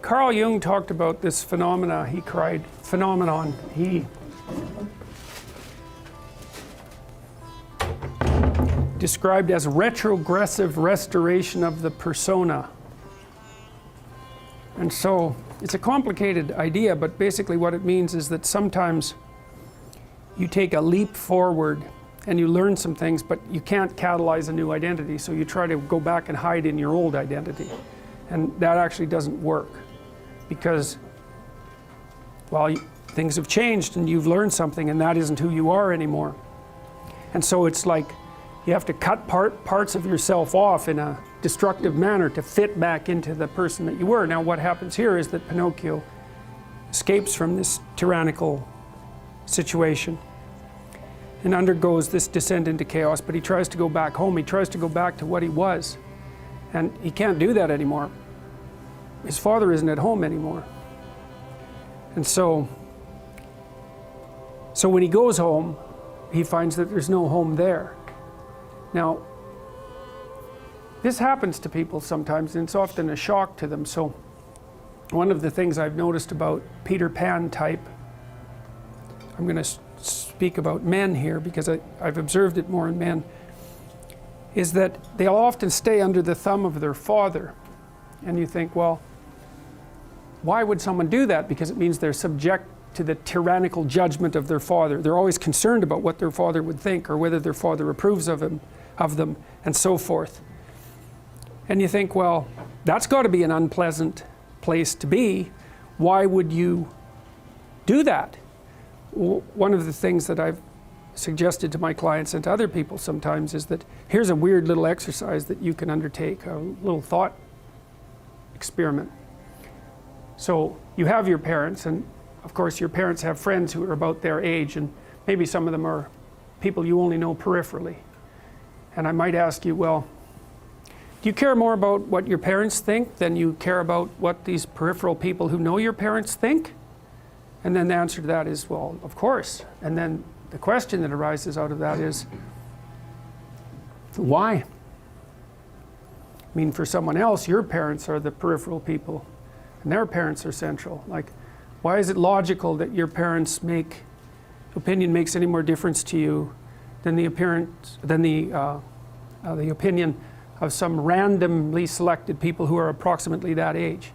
Carl Jung talked about this phenomenon. He described as retrogressive restoration of the persona. And so it's a complicated idea, but basically what it means is that sometimes you take a leap forward and you learn some things, but you can't catalyze a new identity, so you try to go back and hide in your old identity. And that actually doesn't work, because, well, things have changed and you've learned something, and that isn't who you are anymore. And so it's like you have to cut parts of yourself off in a destructive manner to fit back into the person that you were. Now what happens here is that Pinocchio escapes from this tyrannical situation and undergoes this descent into chaos, but he tries to go back home. He tries to go back to what he was, and he can't do that anymore. His father isn't at home anymore. And so when he goes home, he finds that there's no home there. Now, this happens to people sometimes, and it's often a shock to them. So one of the things I've noticed about Peter Pan type, I'm going to speak about men here because I've observed it more in men, is that they'll often stay under the thumb of their father. And you think, well, why would someone do that? Because it means they're subject to the tyrannical judgment of their father. They're always concerned about what their father would think, or whether their father approves of them, and so forth. And you think, well, that's got to be an unpleasant place to be. Why would you do that? One of the things that I've suggested to my clients and to other people sometimes is that here's a weird little exercise that you can undertake, a little thought experiment. So you have your parents, and of course your parents have friends who are about their age, and maybe some of them are people you only know peripherally. And I might ask you, well, do you care more about what your parents think than you care about what these peripheral people who know your parents think? And then the answer to that is, well, of course. And then the question that arises out of that is, why? I mean, for someone else, your parents are the peripheral people, and their parents are central. Like, why is it logical that your parents' opinion makes any more difference to you than the opinion of some randomly selected people who are approximately that age?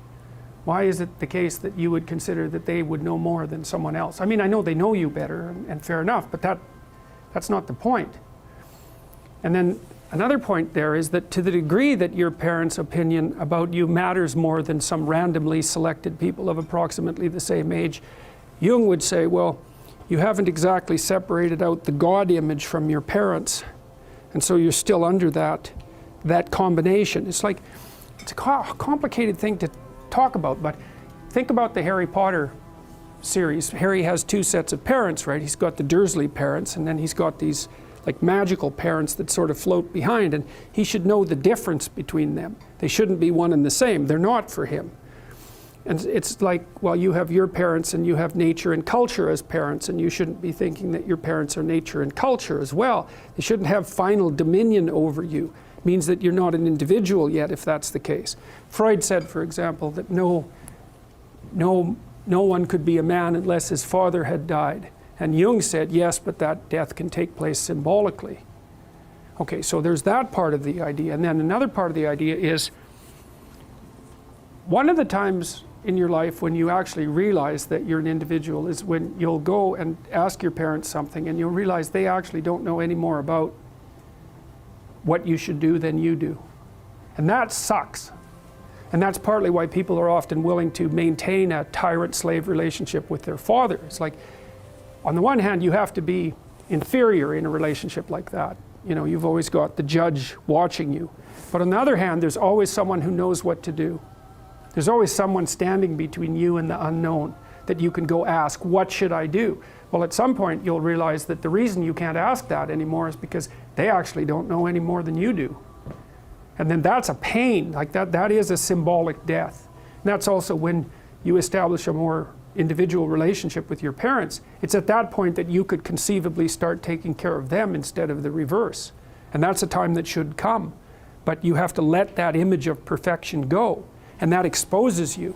Why is it the case that you would consider that they would know more than someone else? I mean, I know they know you better, and fair enough, but that's not the point. And then another point there is that to the degree that your parents' opinion about you matters more than some randomly selected people of approximately the same age, Jung would say, well, you haven't exactly separated out the God image from your parents, and so you're still under that combination. It's like, it's a complicated thing to talk about, but think about the Harry Potter series. Harry has two sets of parents, right? He's got the Dursley parents, and then he's got these like magical parents that sort of float behind, and he should know the difference between them. They shouldn't be one and the same. They're not for him. And it's like, well, you have your parents and you have nature and culture as parents, and you shouldn't be thinking that your parents are nature and culture as well. They shouldn't have final dominion over you. It means that you're not an individual yet, if that's the case. Freud said, for example, that no one could be a man unless his father had died. And Jung said, yes, but that death can take place symbolically. Okay, so there's that part of the idea. And then another part of the idea is, one of the times in your life when you actually realize that you're an individual is when you'll go and ask your parents something, and you'll realize they actually don't know any more about what you should do than you do. And that sucks. And that's partly why people are often willing to maintain a tyrant-slave relationship with their father. It's like, on the one hand, you have to be inferior in a relationship like that. You know, you've always got the judge watching you. But on the other hand, there's always someone who knows what to do. There's always someone standing between you and the unknown that you can go ask, what should I do? Well, at some point you'll realize that the reason you can't ask that anymore is because they actually don't know any more than you do. And then that's a pain, like that is a symbolic death. And that's also when you establish a more individual relationship with your parents. It's at that point that you could conceivably start taking care of them instead of the reverse. And that's a time that should come. But you have to let that image of perfection go. And that exposes you.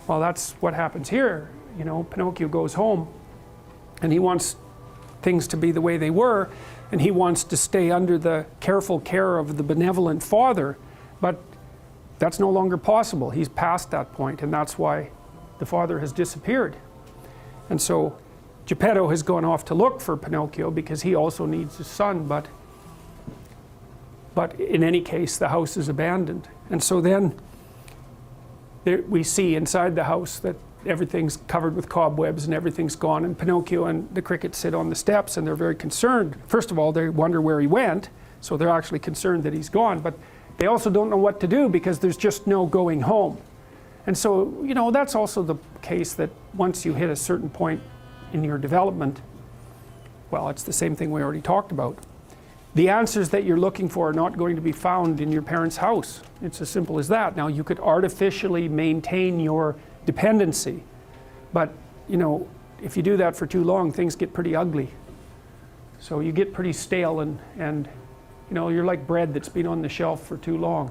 Well, that's what happens here. You know, Pinocchio goes home and he wants things to be the way they were, and he wants to stay under the careful care of the benevolent father, but that's no longer possible. He's past that point, and that's why the father has disappeared. And so Geppetto has gone off to look for Pinocchio because he also needs his son, but in any case the house is abandoned. And so then we see inside the house that everything's covered with cobwebs and everything's gone, and Pinocchio and the cricket sit on the steps and they're very concerned. First of all, they wonder where he went, so they're actually concerned that he's gone, but they also don't know what to do because there's just no going home. And so, you know, that's also the case that once you hit a certain point in your development, well, it's the same thing we already talked about. The answers that you're looking for are not going to be found in your parents' house. It's as simple as that. Now, you could artificially maintain your dependency, but you know, if you do that for too long, things get pretty ugly. So you get pretty stale, and you know, you're like bread that's been on the shelf for too long.